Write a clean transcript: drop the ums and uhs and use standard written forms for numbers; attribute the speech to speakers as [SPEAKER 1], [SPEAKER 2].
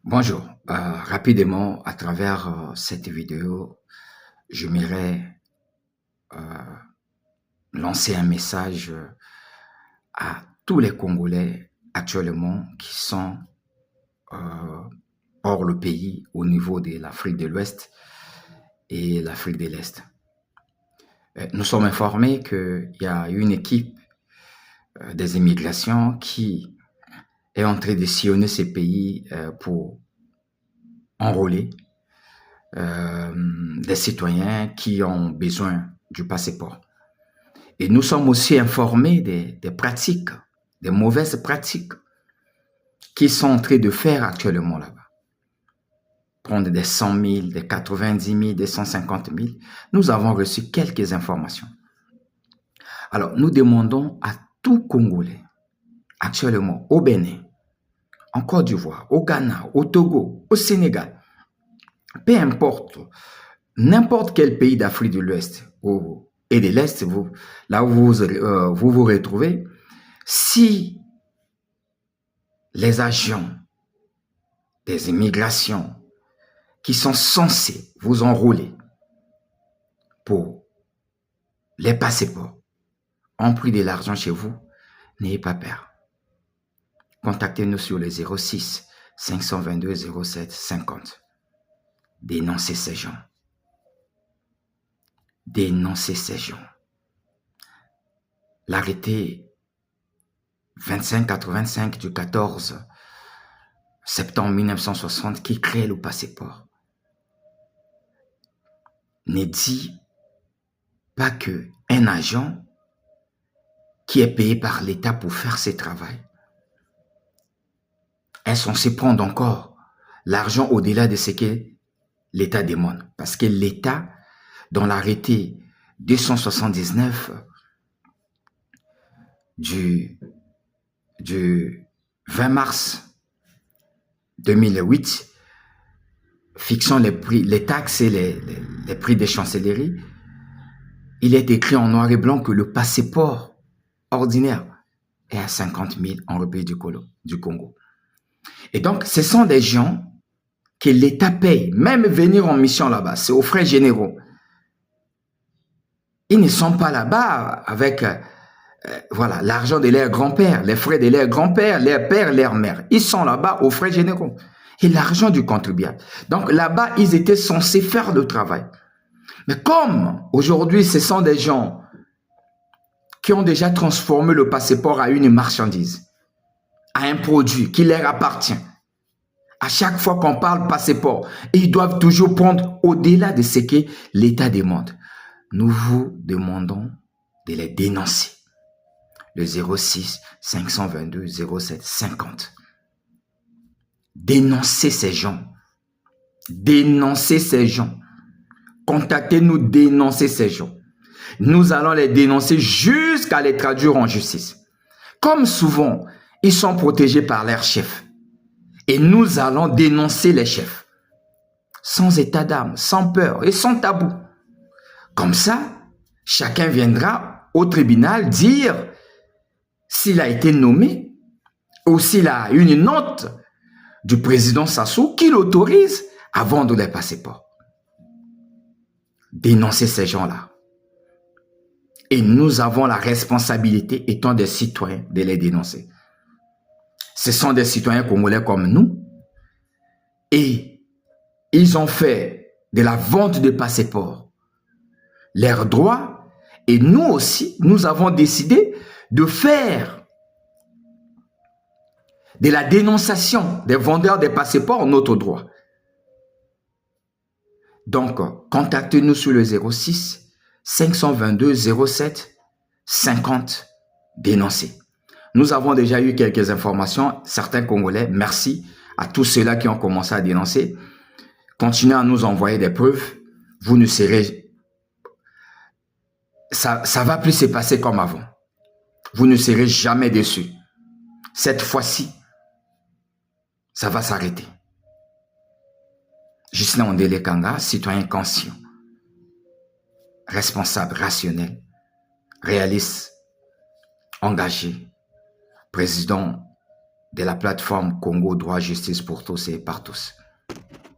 [SPEAKER 1] Bonjour. Rapidement, à travers cette vidéo, j'aimerais euh, lancer un message à tous les Congolais actuellement qui sont euh, hors le pays au niveau de l'Afrique de l'Ouest et l'Afrique de l'Est. Nous sommes informés qu'il y a une équipe des immigrations qui est en train de sillonner ces pays pour enrôler des citoyens qui ont besoin du passeport. Et nous sommes aussi informés des pratiques, des mauvaises pratiques qu'ils sont en train de faire actuellement là-bas. Prendre des 100 000, des 90 000, des 150 000. Nous avons reçu quelques informations. Alors, nous demandons à tout Congolais, actuellement au Bénin, en Côte d'Ivoire, au Ghana, au Togo, au Sénégal, peu importe, n'importe quel pays d'Afrique de l'Ouest et de l'Est, là où vous retrouvez, si les agents des immigrations qui sont censés vous enrôler pour les passeports ont pris de l'argent chez vous, n'ayez pas peur. Contactez-nous sur le 06 522 07 50. Dénoncez ces gens. Dénoncez ces gens. L'arrêté 2585 du 14 septembre 1960 qui crée le passeport ne dit pas qu'un agent qui est payé par l'État pour faire ce travail est censé prendre encore l'argent au-delà de ce que l'État demande. Parce que l'État, dans l'arrêté 279 du 20 mars 2008, fixant les prix, les taxes et les prix des chancelleries, il est écrit en noir et blanc que le passeport ordinaire est à 50 000 en République du Congo. Et donc, ce sont des gens que l'État paye, même venir en mission là-bas, c'est aux frais généraux. Ils ne sont pas là-bas avec voilà, l'argent de leurs grands-pères, les frais de leurs grands-pères, leurs pères, leurs mères. Ils sont là-bas aux frais généraux. Et l'argent du contribuable. Donc là-bas, ils étaient censés faire le travail. Mais comme aujourd'hui, ce sont des gens qui ont déjà transformé le passeport à une marchandise, à un produit qui leur appartient. À chaque fois qu'on parle passeport, ils doivent toujours prendre au-delà de ce que l'État demande. Nous vous demandons de les dénoncer. Le 06 522 07 50. Dénoncez ces gens. Dénoncez ces gens. Contactez-nous, dénoncez ces gens. Nous allons les dénoncer jusqu'à les traduire en justice. Comme souvent, ils sont protégés par leurs chefs. Et nous allons dénoncer les chefs. Sans état d'âme, sans peur et sans tabou. Comme ça, chacun viendra au tribunal dire s'il a été nommé ou s'il a une note du président Sassou qui l'autorise à vendre les passeports. Dénoncer ces gens-là. Et nous avons la responsabilité, étant des citoyens, de les dénoncer. Ce sont des citoyens congolais comme nous. Et ils ont fait de la vente de passeports leur droit. Et nous aussi, nous avons décidé de faire de la dénonciation des vendeurs de passeports notre droit. Donc, contactez-nous sur le 06 522 07 50 dénoncés. Nous avons déjà eu quelques informations, certains Congolais, merci à tous ceux-là qui ont commencé à dénoncer. Continuez à nous envoyer des preuves, vous ne serez... Ça va plus se passer comme avant. Vous ne serez jamais déçus. Cette fois-ci, ça va s'arrêter. Ghislain Ondélé Kanga, citoyen conscient, responsable, rationnel, réaliste, engagé, président de la plateforme Congo Droit Justice pour tous et par tous.